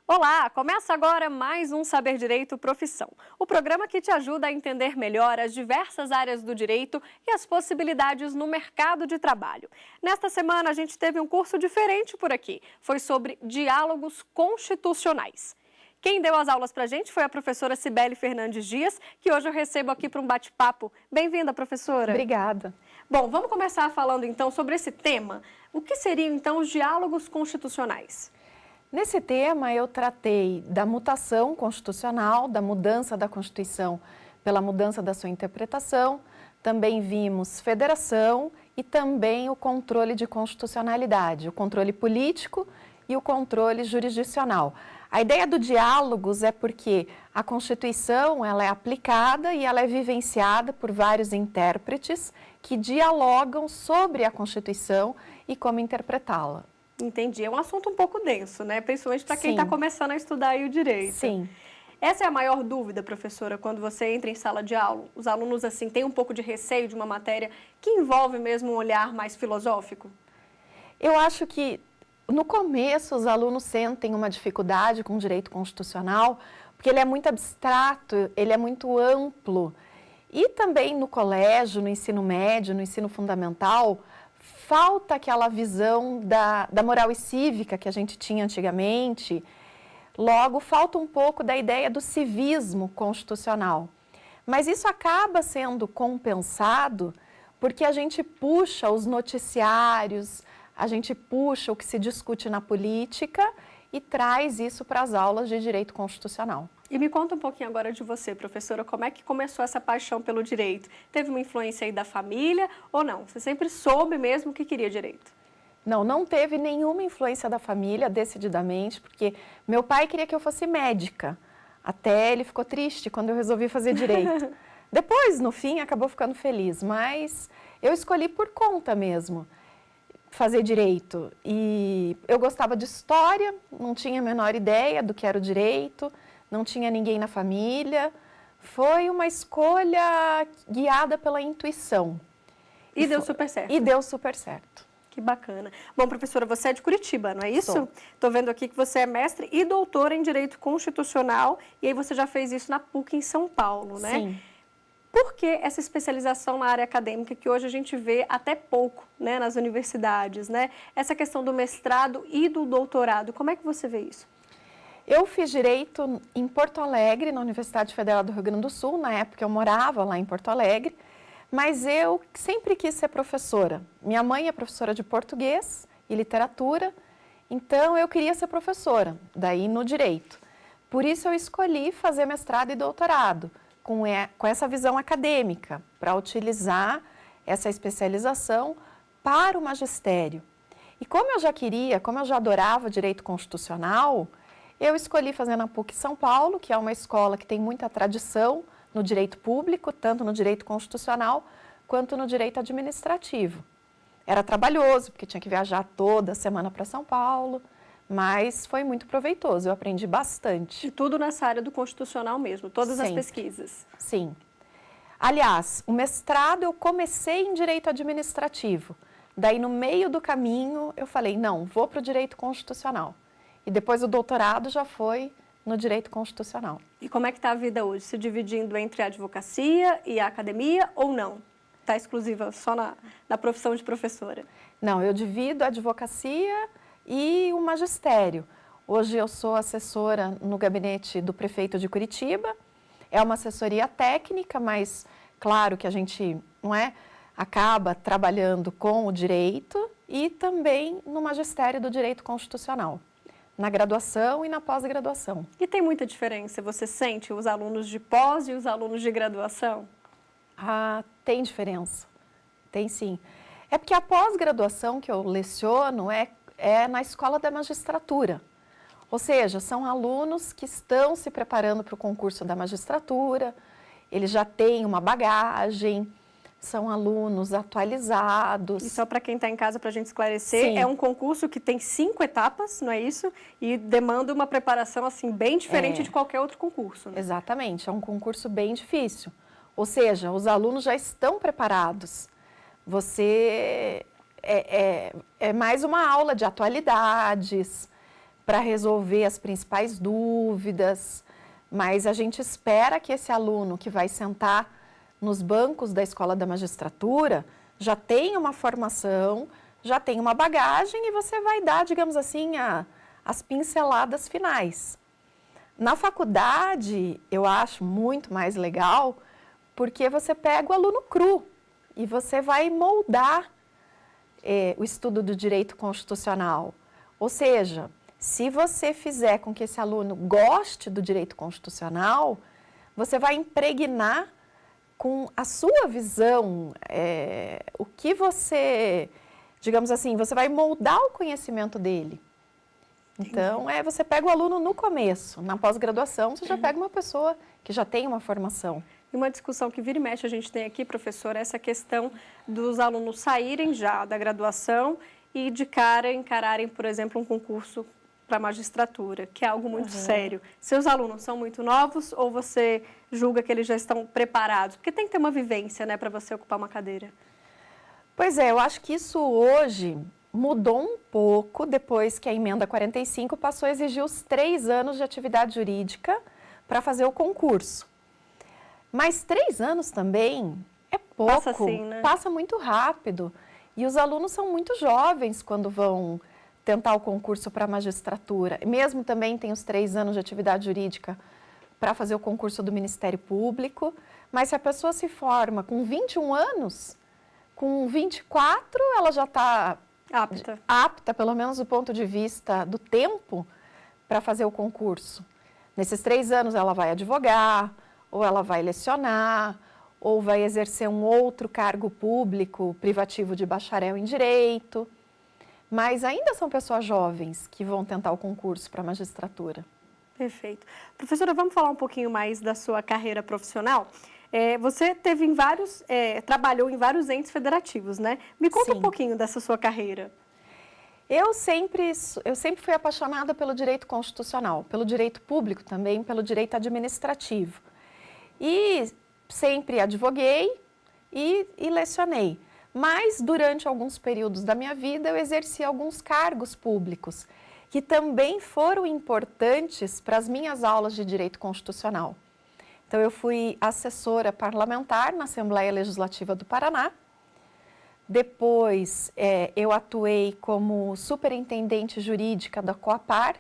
Olá, começa agora mais um Saber Direito Profissão, o programa que te ajuda a entender melhor as diversas áreas do direito e as possibilidades no mercado de trabalho. Nesta semana a gente teve um curso diferente por aqui, foi sobre diálogos constitucionais. Quem deu as aulas para a gente foi a professora Cibele Fernandes Dias, que hoje eu recebo aqui para um bate-papo. Bem-vinda, professora. Obrigada. Bom, vamos começar falando então sobre esse tema. O que seriam então os diálogos constitucionais? Nesse tema, eu tratei da mutação constitucional, da mudança da Constituição pela mudança da sua interpretação. Também vimos federação e também o controle de constitucionalidade, o controle político e o controle jurisdicional. A ideia do diálogos é porque a Constituição ela é aplicada e ela é vivenciada por vários intérpretes que dialogam sobre a Constituição e como interpretá-la. Entendi. É um assunto um pouco denso, né? Principalmente para quem está começando a estudar aí o direito. Sim. Essa é a maior dúvida, professora, quando você entra em sala de aula. Os alunos, assim, têm um pouco de receio de uma matéria que envolve mesmo um olhar mais filosófico? Eu acho que, no começo, os alunos sentem uma dificuldade com o direito constitucional, porque ele é muito abstrato, ele é muito amplo. E também no colégio, no ensino médio, no ensino fundamental, falta aquela visão da moral e cívica que a gente tinha antigamente. Logo, falta um pouco da ideia do civismo constitucional. Mas isso acaba sendo compensado porque a gente puxa os noticiários, a gente puxa o que se discute na política e traz isso para as aulas de direito constitucional. E me conta um pouquinho agora de você, professora, como é que começou essa paixão pelo direito? Teve uma influência aí da família ou não? Você sempre soube mesmo que queria direito? Não teve nenhuma influência da família, decididamente, porque meu pai queria que eu fosse médica. Até ele ficou triste quando eu resolvi fazer direito. Depois, no fim, acabou ficando feliz, mas eu escolhi por conta mesmo fazer direito. E eu gostava de história, não tinha a menor ideia do que era o direito, não tinha ninguém na família. Foi uma escolha guiada pela intuição. E deu super certo. E deu super certo. Que bacana. Bom, professora, você é de Curitiba, não é isso? Estou vendo aqui que você é mestre e doutora em Direito Constitucional, e aí você já fez isso na PUC em São Paulo, né? Sim. Por que essa especialização na área acadêmica que hoje a gente vê até pouco, né, nas universidades, né? Essa questão do mestrado e do doutorado, como é que você vê isso? Eu fiz Direito em Porto Alegre, na Universidade Federal do Rio Grande do Sul. Na época eu morava lá em Porto Alegre, mas eu sempre quis ser professora. Minha mãe é professora de português e literatura, então eu queria ser professora, daí no Direito. Por isso eu escolhi fazer mestrado e doutorado, com essa visão acadêmica, para utilizar essa especialização para o magistério. E como eu já adorava Direito Constitucional, eu escolhi fazer na PUC São Paulo, que é uma escola que tem muita tradição no direito público, tanto no direito constitucional quanto no direito administrativo. Era trabalhoso, porque tinha que viajar toda semana para São Paulo, mas foi muito proveitoso, eu aprendi bastante. E tudo nessa área do constitucional mesmo, todas as pesquisas. Sim. Aliás, o mestrado eu comecei em direito administrativo, daí no meio do caminho eu falei, não, vou para o direito constitucional. E depois o doutorado já foi no direito constitucional. E como é que está a vida hoje? Se dividindo entre a advocacia e a academia ou não? Está exclusiva só na profissão de professora? Não, eu divido a advocacia e o magistério. Hoje eu sou assessora no gabinete do prefeito de Curitiba. É uma assessoria técnica, mas claro que a gente acaba trabalhando com o direito e também no magistério do direito constitucional, na graduação e na pós-graduação. E tem muita diferença? Você sente os alunos de pós e os alunos de graduação? Ah, tem diferença. Tem sim. É porque a pós-graduação que eu leciono é na escola da magistratura. Ou seja, são alunos que estão se preparando para o concurso da magistratura, eles já têm uma bagagem, são alunos atualizados. E só para quem está em casa, para a gente esclarecer, Sim. É um concurso que tem 5 etapas, não é isso? E demanda uma preparação assim bem diferente de qualquer outro concurso. Né? Exatamente, é um concurso bem difícil. Ou seja, os alunos já estão preparados. Você é mais uma aula de atualidades, para resolver as principais dúvidas, mas a gente espera que esse aluno que vai sentar nos bancos da Escola da Magistratura já tenha uma formação, já tenha uma bagagem e você vai dar, digamos assim, as pinceladas finais. Na faculdade, eu acho muito mais legal, porque você pega o aluno cru e você vai moldar o estudo do direito constitucional. Ou seja, se você fizer com que esse aluno goste do direito constitucional, você vai impregnar com a sua visão, o que você, digamos assim, você vai moldar o conhecimento dele. Então, você pega o aluno no começo, na pós-graduação, você já pega uma pessoa que já tem uma formação. E uma discussão que vira e mexe a gente tem aqui, professora, é essa questão dos alunos saírem já da graduação e de cara encararem, por exemplo, um concurso para a magistratura, que é algo muito sério. Seus alunos são muito novos ou você julga que eles já estão preparados? Porque tem que ter uma vivência, né, para você ocupar uma cadeira. Pois é, eu acho que isso hoje mudou um pouco depois que a emenda 45 passou a exigir os 3 anos de atividade jurídica para fazer o concurso. Mas 3 anos também é pouco, passa assim, né? Passa muito rápido. E os alunos são muito jovens quando vão tentar o concurso para a magistratura. Mesmo também tem os 3 anos de atividade jurídica para fazer o concurso do Ministério Público. Mas se a pessoa se forma com 21 anos, com 24 ela já está apta, pelo menos do ponto de vista do tempo, para fazer o concurso. Nesses 3 anos ela vai advogar, ou ela vai lecionar, ou vai exercer um outro cargo público privativo de bacharel em Direito. Mas ainda são pessoas jovens que vão tentar o concurso para a magistratura. Perfeito. Professora, vamos falar um pouquinho mais da sua carreira profissional? Você teve trabalhou em vários entes federativos, né? Me conta um pouquinho dessa sua carreira. Eu sempre fui apaixonada pelo direito constitucional, pelo direito público também, pelo direito administrativo. E sempre advoguei e lecionei. Mas, durante alguns períodos da minha vida, eu exerci alguns cargos públicos, que também foram importantes para as minhas aulas de direito constitucional. Então, eu fui assessora parlamentar na Assembleia Legislativa do Paraná. Depois, eu atuei como superintendente jurídica da Coapar,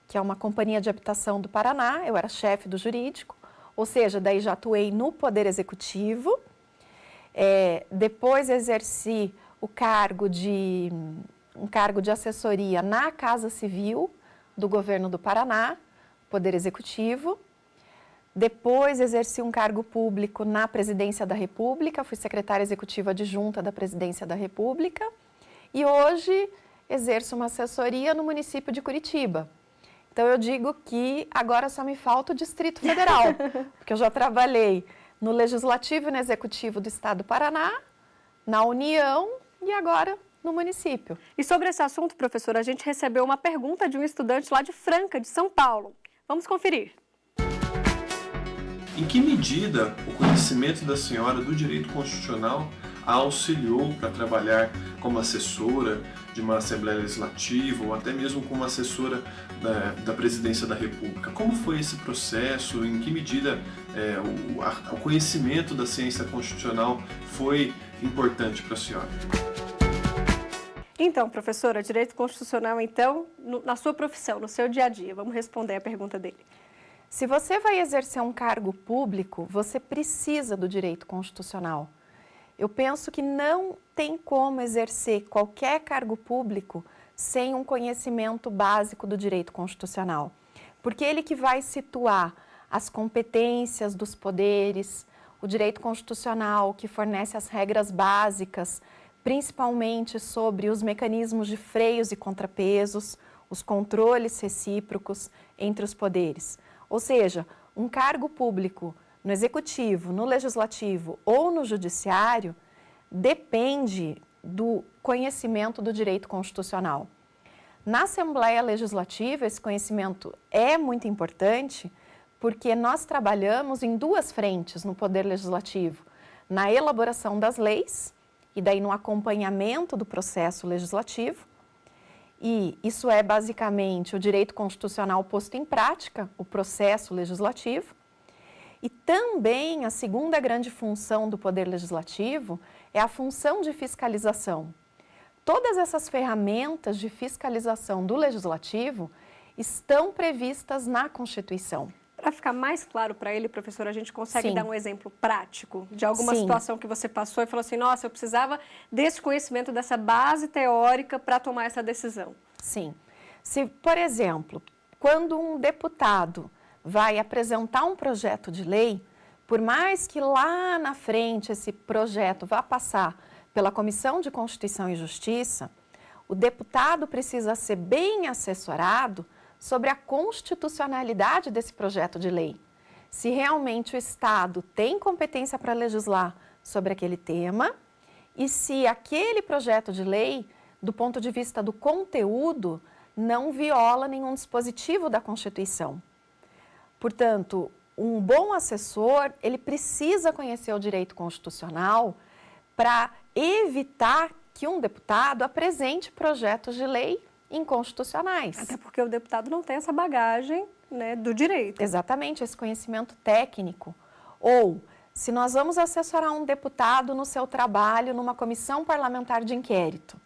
que é uma companhia de habitação do Paraná. Eu era chefe do jurídico, ou seja, daí já atuei no Poder Executivo. Depois exerci um cargo de assessoria na Casa Civil do Governo do Paraná, Poder Executivo. Depois exerci um cargo público na Presidência da República, fui secretária executiva adjunta da Presidência da República e hoje exerço uma assessoria no município de Curitiba. Então eu digo que agora só me falta o Distrito Federal, porque eu já trabalhei no Legislativo e no Executivo do Estado do Paraná, na União e agora no município. E sobre esse assunto, professora, a gente recebeu uma pergunta de um estudante lá de Franca, de São Paulo. Vamos conferir. Em que medida o conhecimento da senhora do direito constitucional a auxiliou para trabalhar como assessora de uma Assembleia Legislativa ou até mesmo como assessora da Presidência da República? Como foi esse processo? Em que medida o conhecimento da ciência constitucional foi importante para a senhora? Então, professora, direito constitucional, então, na sua profissão, no seu dia a dia, vamos responder a pergunta dele. Se você vai exercer um cargo público, você precisa do direito constitucional. Eu penso que não tem como exercer qualquer cargo público sem um conhecimento básico do direito constitucional, porque ele que vai situar as competências dos poderes, o direito constitucional que fornece as regras básicas, principalmente sobre os mecanismos de freios e contrapesos, os controles recíprocos entre os poderes. Ou seja, um cargo público no Executivo, no Legislativo ou no Judiciário depende do conhecimento do direito constitucional. Na Assembleia Legislativa, esse conhecimento é muito importante porque nós trabalhamos em 2 frentes no Poder Legislativo, na elaboração das leis e daí no acompanhamento do processo legislativo E isso é basicamente o direito constitucional posto em prática, o processo legislativo. E também a segunda grande função do Poder Legislativo é a função de fiscalização. Todas essas ferramentas de fiscalização do Legislativo estão previstas na Constituição. Para ficar mais claro para ele, professora, a gente consegue Sim. dar um exemplo prático de alguma Sim. situação que você passou e falou assim, nossa, eu precisava desse conhecimento, dessa base teórica para tomar essa decisão. Sim. Se, por exemplo, quando um deputado vai apresentar um projeto de lei, por mais que lá na frente esse projeto vá passar pela Comissão de Constituição e Justiça, o deputado precisa ser bem assessorado sobre a constitucionalidade desse projeto de lei. Se realmente o Estado tem competência para legislar sobre aquele tema e se aquele projeto de lei, do ponto de vista do conteúdo, não viola nenhum dispositivo da Constituição. Portanto, um bom assessor, ele precisa conhecer o direito constitucional para evitar que um deputado apresente projetos de lei inconstitucionais. Até porque o deputado não tem essa bagagem, né, do direito. Exatamente, esse conhecimento técnico. Ou, se nós vamos assessorar um deputado no seu trabalho numa comissão parlamentar de inquérito.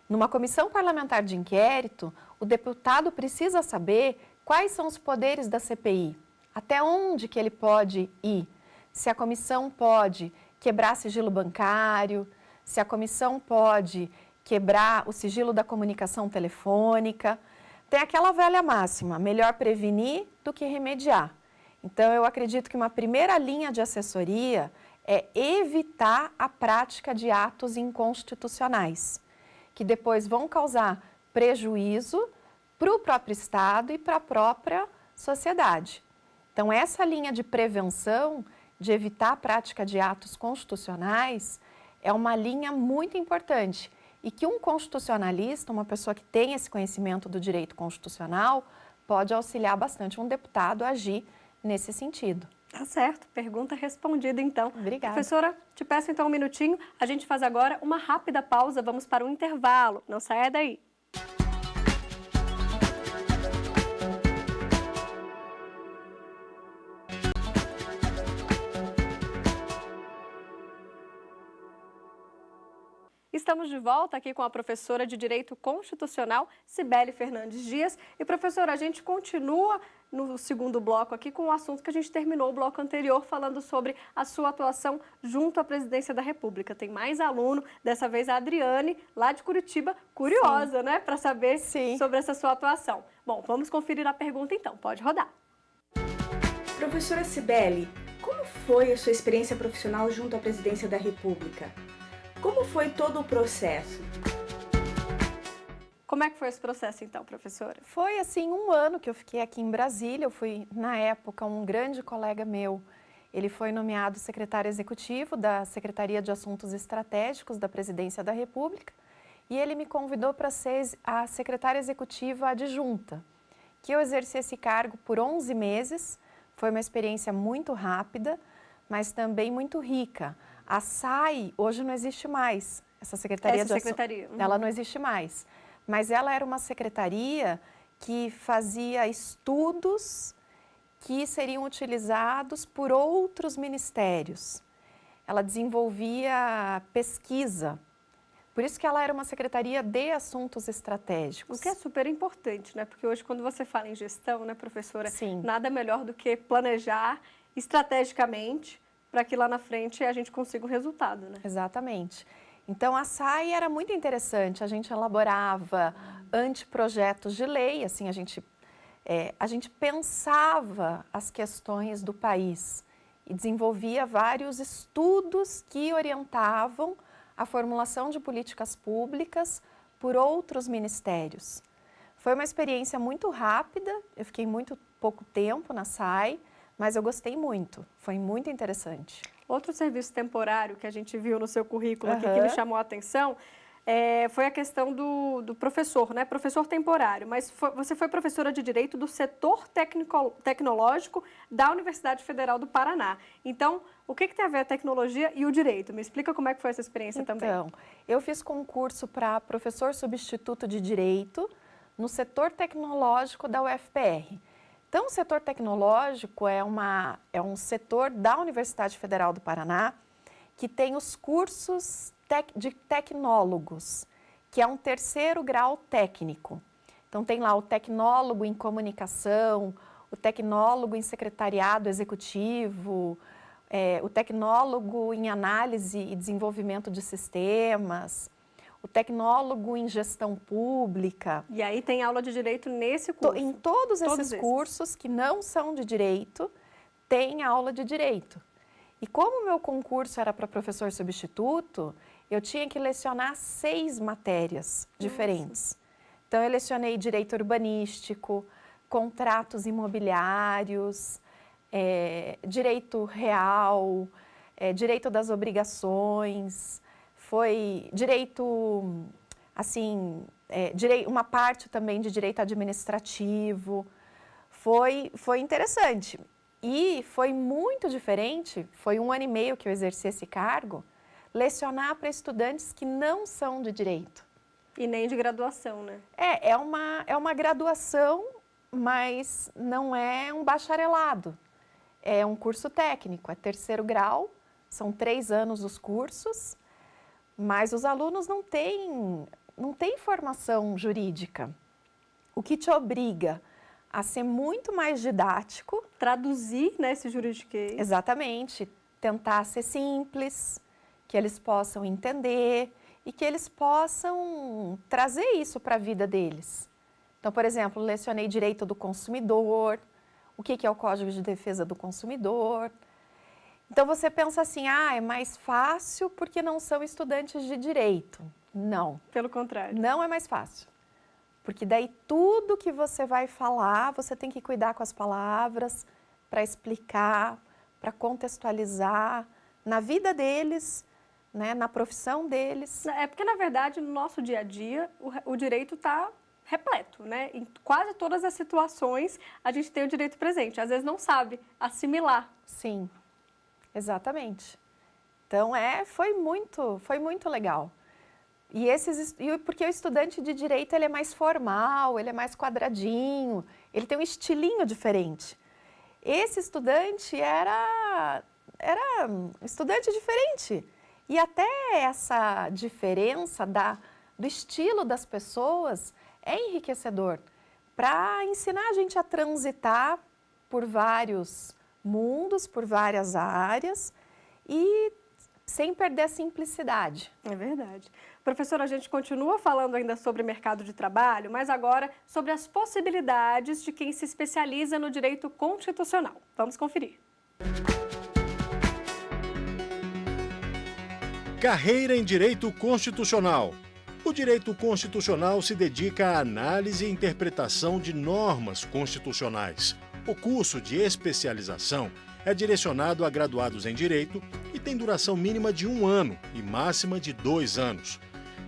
Numa comissão parlamentar de inquérito, o deputado precisa saber quais são os poderes da CPI, até onde que ele pode ir, se a comissão pode quebrar sigilo bancário, se a comissão pode quebrar o sigilo da comunicação telefônica. Tem aquela velha máxima, melhor prevenir do que remediar. Então, eu acredito que uma primeira linha de assessoria é evitar a prática de atos inconstitucionais, que depois vão causar prejuízo para o próprio Estado e para a própria sociedade. Então, essa linha de prevenção, de evitar a prática de atos constitucionais, é uma linha muito importante e que um constitucionalista, uma pessoa que tem esse conhecimento do direito constitucional, pode auxiliar bastante um deputado a agir nesse sentido. Tá certo, pergunta respondida então. Obrigada. Professora, te peço então um minutinho, a gente faz agora uma rápida pausa, vamos para um intervalo, não saia daí. Estamos de volta aqui com a professora de Direito Constitucional, Cibele Fernandes Dias. E, professora, a gente continua no segundo bloco aqui com o assunto que a gente terminou o bloco anterior, falando sobre a sua atuação junto à Presidência da República. Tem mais aluno, dessa vez a Adriane, lá de Curitiba, curiosa, né, para saber sobre essa sua atuação. Bom, vamos conferir a pergunta então, pode rodar. Professora Cibele, como foi a sua experiência profissional junto à Presidência da República? Como foi todo o processo? Como é que foi esse processo então, professora? Foi assim, um ano que eu fiquei aqui em Brasília. Eu fui, na época, um grande colega meu, ele foi nomeado secretário executivo da Secretaria de Assuntos Estratégicos da Presidência da República e ele me convidou para ser a secretária executiva adjunta, que eu exerci esse cargo por 11 meses. Foi uma experiência muito rápida, mas também muito rica. A SAI hoje não existe mais, essa secretaria de secretaria. Ela não existe mais, mas ela era uma secretaria que fazia estudos que seriam utilizados por outros ministérios. Ela desenvolvia pesquisa, por isso que ela era uma secretaria de assuntos estratégicos. O que é super importante, né? Porque hoje quando você fala em gestão, né, professora, Sim. nada melhor do que planejar estrategicamente para que lá na frente a gente consiga o resultado, né? Exatamente. Então, a SAI era muito interessante, a gente elaborava anteprojetos de lei, assim, a gente pensava as questões do país e desenvolvia vários estudos que orientavam a formulação de políticas públicas por outros ministérios. Foi uma experiência muito rápida, eu fiquei muito pouco tempo na SAI, mas eu gostei muito, foi muito interessante. Outro serviço temporário que a gente viu no seu currículo aqui que me chamou a atenção foi a questão do professor, né? Professor temporário, mas você foi professora de Direito do setor tecnológico da Universidade Federal do Paraná. Então, o que tem a ver a tecnologia e o direito? Me explica como é que foi essa experiência também. Então, eu fiz concurso para professor substituto de Direito no setor tecnológico da UFPR. Então, o setor tecnológico é um setor da Universidade Federal do Paraná que tem os cursos de tecnólogos, que é um 3º grau técnico. Então, tem lá o tecnólogo em comunicação, o tecnólogo em secretariado executivo, o tecnólogo em análise e desenvolvimento de sistemas, o tecnólogo em gestão pública. E aí tem aula de direito nesse curso? Em todos esses cursos que não são de direito, tem aula de direito. E como o meu concurso era para professor substituto, eu tinha que lecionar 6 matérias diferentes. Então, eu lecionei direito urbanístico, contratos imobiliários, direito real, direito das obrigações, foi direito, assim, uma parte também de direito administrativo. Foi interessante. E foi muito diferente, foi 1 ano e meio que eu exerci esse cargo, lecionar para estudantes que não são de direito. E nem de graduação, né? É uma graduação, mas não é um bacharelado. É um curso técnico, é 3º grau, são 3 anos os cursos, mas os alunos não têm formação jurídica, o que te obriga a ser muito mais didático. Traduzir, né, esse juridiquês. Exatamente, tentar ser simples, que eles possam entender e que eles possam trazer isso para a vida deles. Então, por exemplo, lecionei direito do consumidor, o que é o Código de Defesa do Consumidor. Então, você pensa assim, é mais fácil porque não são estudantes de direito. Não. Pelo contrário. Não é mais fácil. Porque daí tudo que você vai falar, você tem que cuidar com as palavras para explicar, para contextualizar na vida deles, né, na profissão deles. É porque, na verdade, no nosso dia a dia, o direito está repleto, né? Em quase todas as situações, a gente tem o direito presente. Às vezes não sabe assimilar. Sim, exatamente. Então, foi muito legal. Porque o estudante de direito ele é mais formal, ele é mais quadradinho, ele tem um estilinho diferente. Esse estudante era um estudante diferente. E até essa diferença do estilo das pessoas é enriquecedor para ensinar a gente a transitar por vários mundos, por várias áreas e sem perder a simplicidade. É verdade. Professora, a gente continua falando ainda sobre mercado de trabalho, mas agora sobre as possibilidades de quem se especializa no direito constitucional. Vamos conferir. Carreira em Direito Constitucional. O direito constitucional se dedica à análise e interpretação de normas constitucionais. O curso de especialização é direcionado a graduados em Direito e tem duração mínima de 1 ano e máxima de 2 anos.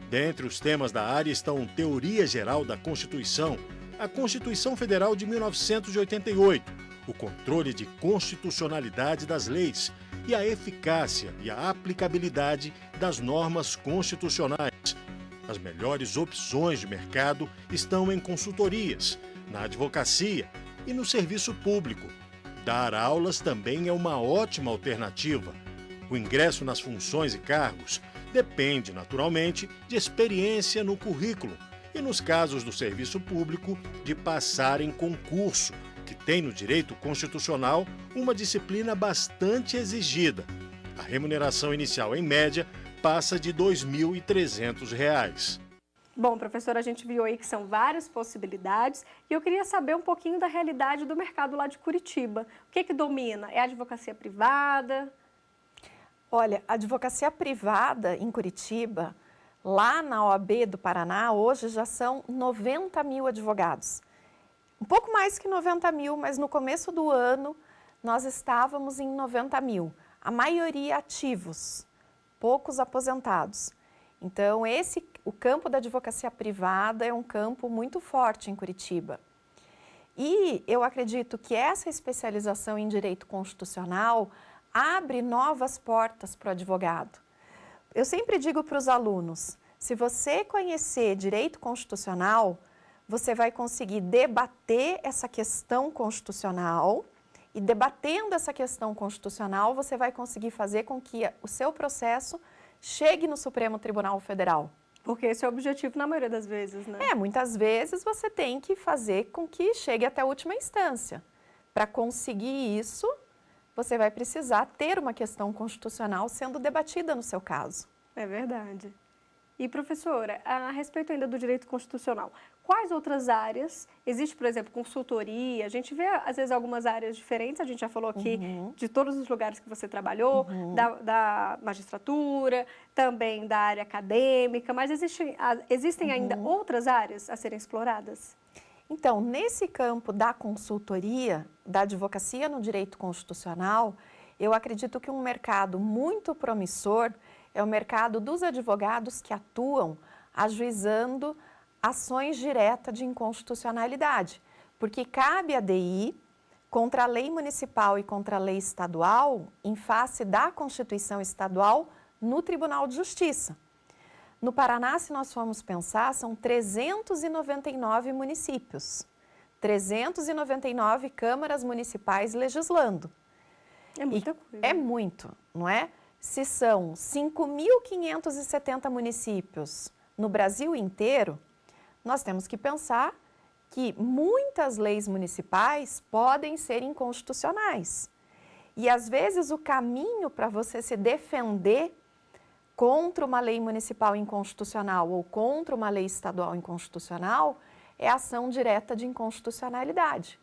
Dentre os temas da área estão Teoria Geral da Constituição, a Constituição Federal de 1988, o controle de constitucionalidade das leis e a eficácia e a aplicabilidade das normas constitucionais. As melhores opções de mercado estão em consultorias, na advocacia e no serviço público. Dar aulas também é uma ótima alternativa. O ingresso nas funções e cargos depende, naturalmente, de experiência no currículo e, nos casos do serviço público, de passar em concurso, que tem no direito constitucional uma disciplina bastante exigida. A remuneração inicial, em média, passa de R$ 2.300. Bom, professora, a gente viu aí que são várias possibilidades e eu queria saber um pouquinho da realidade do mercado lá de Curitiba. O que domina? É a advocacia privada? Olha, a advocacia privada em Curitiba, lá na OAB do Paraná, hoje já são 90 mil advogados. Um pouco mais que 90 mil, mas no começo do ano nós estávamos em 90 mil. A maioria ativos, poucos aposentados. Então, o campo da advocacia privada é um campo muito forte em Curitiba. E eu acredito que essa especialização em direito constitucional abre novas portas para o advogado. Eu sempre digo para os alunos, se você conhecer direito constitucional, você vai conseguir debater essa questão constitucional e debatendo essa questão constitucional, você vai conseguir fazer com que o seu processo chegue no Supremo Tribunal Federal. Porque esse é o objetivo na maioria das vezes, né? Muitas vezes você tem que fazer com que chegue até a última instância. Para conseguir isso, você vai precisar ter uma questão constitucional sendo debatida no seu caso. É verdade. E, professora, a respeito ainda do direito constitucional, quais outras áreas? Existe, por exemplo, consultoria, a gente vê, às vezes, algumas áreas diferentes, a gente já falou aqui de todos os lugares que você trabalhou, da magistratura, também da área acadêmica, mas existem ainda outras áreas a serem exploradas? Então, nesse campo da consultoria, da advocacia no direito constitucional, eu acredito que um mercado muito promissor é o mercado dos advogados que atuam ajuizando ações diretas de inconstitucionalidade, porque cabe à DI, contra a lei municipal e contra a lei estadual, em face da Constituição Estadual, no Tribunal de Justiça. No Paraná, se nós formos pensar, são 399 municípios, 399 câmaras municipais legislando. É muita coisa. É muito, não é? Se são 5.570 municípios no Brasil inteiro, nós temos que pensar que muitas leis municipais podem ser inconstitucionais. E, às vezes, o caminho para você se defender contra uma lei municipal inconstitucional ou contra uma lei estadual inconstitucional é a ação direta de inconstitucionalidade.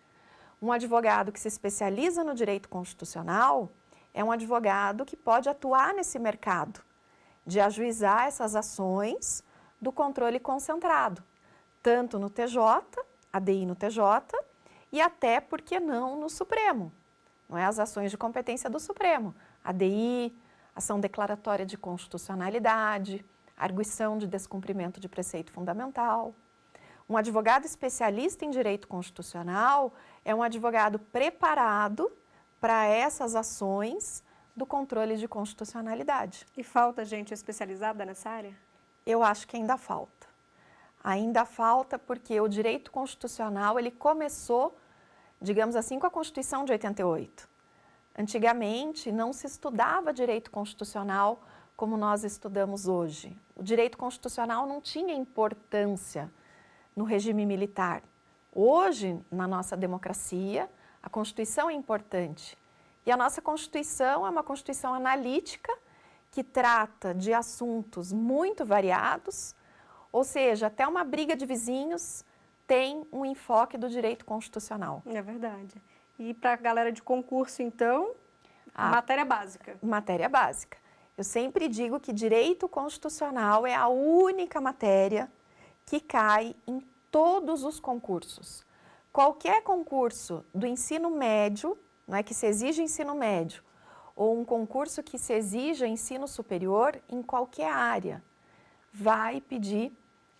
Um advogado que se especializa no direito constitucional é um advogado que pode atuar nesse mercado de ajuizar essas ações do controle concentrado, tanto no TJ, ADI no TJ, e até, por que não, no Supremo. Não é? As ações de competência do Supremo, ADI, ação declaratória de constitucionalidade, arguição de descumprimento de preceito fundamental. Um advogado especialista em direito constitucional é um advogado preparado para essas ações do controle de constitucionalidade. E falta gente especializada nessa área? Eu acho que ainda falta. Ainda falta porque o direito constitucional ele começou, digamos assim, com a Constituição de 88. Antigamente não se estudava direito constitucional como nós estudamos hoje. O direito constitucional não tinha importância no regime militar. Hoje, na nossa democracia, a Constituição é importante. E a nossa Constituição é uma Constituição analítica que trata de assuntos muito variados, ou seja, até uma briga de vizinhos tem um enfoque do direito constitucional. É verdade. E para a galera de concurso, então, matéria básica. Matéria básica. Eu sempre digo que direito constitucional é a única matéria que cai em todos os concursos. Qualquer concurso do ensino médio, não é, que se exige ensino médio, ou um concurso que se exija ensino superior, em qualquer área, vai pedir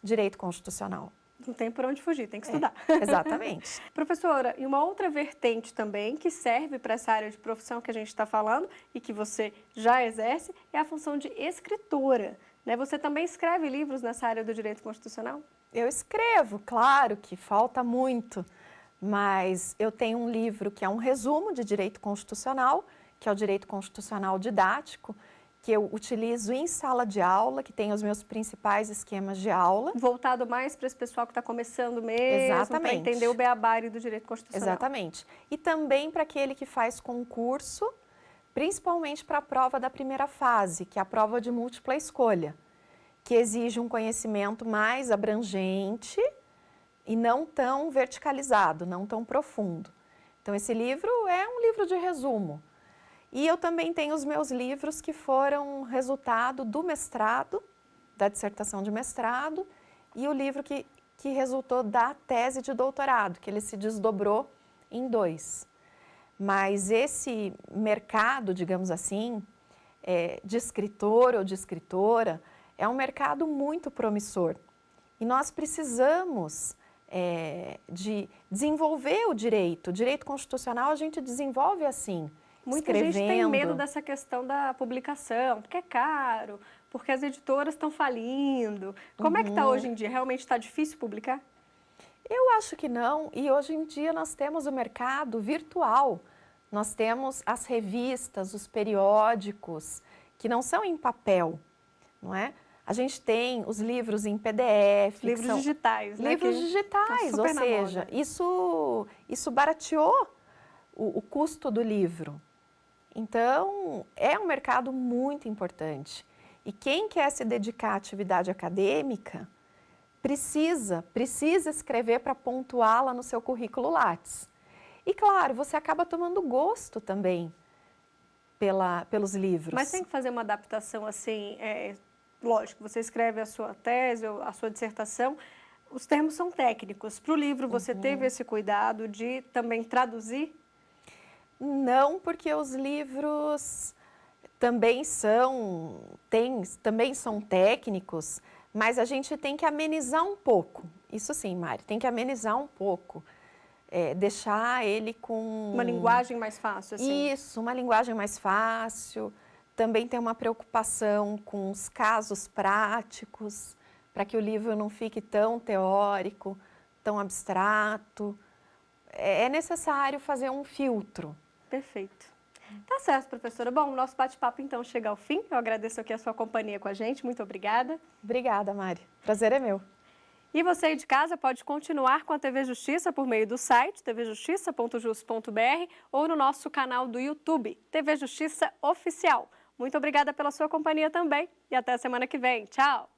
direito constitucional. Não tem por onde fugir, tem que estudar. Exatamente. Professora, e uma outra vertente também que serve para essa área de profissão que a gente está falando e que você já exerce é a função de escritora, né? Você também escreve livros nessa área do direito constitucional? Eu escrevo, claro que falta muito, mas eu tenho um livro que é um resumo de direito constitucional, que é o direito constitucional didático, que eu utilizo em sala de aula, que tem os meus principais esquemas de aula. Voltado mais para esse pessoal que está começando mesmo, para entender o beabá do direito constitucional. Exatamente. E também para aquele que faz concurso, principalmente para a prova da primeira fase, que é a prova de múltipla escolha, que exige um conhecimento mais abrangente e não tão verticalizado, não tão profundo. Então, esse livro é um livro de resumo. E eu também tenho os meus livros que foram resultado do mestrado, da dissertação de mestrado, e o livro que resultou da tese de doutorado, que ele se desdobrou em 2. Mas esse mercado, digamos assim, de escritor ou de escritora, é um mercado muito promissor e nós precisamos de desenvolver o direito. O direito constitucional a gente desenvolve assim, Muita escrevendo. gente tem medo dessa questão da publicação, porque é caro, porque as editoras estão falindo. Como é que está hoje em dia? Realmente está difícil publicar? Eu acho que não, e hoje em dia nós temos o mercado virtual, nós temos as revistas, os periódicos, que não são em papel, não é? A gente tem os livros em PDF. Livros digitais, né? Livros digitais, tá ou seja, isso barateou o custo do livro. Então, é um mercado muito importante. E quem quer se dedicar à atividade acadêmica precisa escrever para pontuá-la no seu currículo Lattes. E claro, você acaba tomando gosto também pelos livros. Mas tem que fazer uma adaptação assim, lógico, você escreve a sua tese ou a sua dissertação, os termos são técnicos. Para o livro você teve esse cuidado de também traduzir? Não, porque os livros também são técnicos, mas a gente tem que amenizar um pouco. Isso sim, Mari, tem que amenizar um pouco. Deixar ele com... Uma linguagem mais fácil, assim? Isso, uma linguagem mais fácil. Também tem uma preocupação com os casos práticos, para que o livro não fique tão teórico, tão abstrato. É necessário fazer um filtro. Perfeito. Tá certo, professora. Bom, o nosso bate-papo então chega ao fim. Eu agradeço aqui a sua companhia com a gente. Muito obrigada. Obrigada, Mari. Prazer é meu. E você aí de casa pode continuar com a TV Justiça por meio do site tvjustiça.jus.br ou no nosso canal do YouTube, TV Justiça Oficial. Muito obrigada pela sua companhia também e até a semana que vem. Tchau!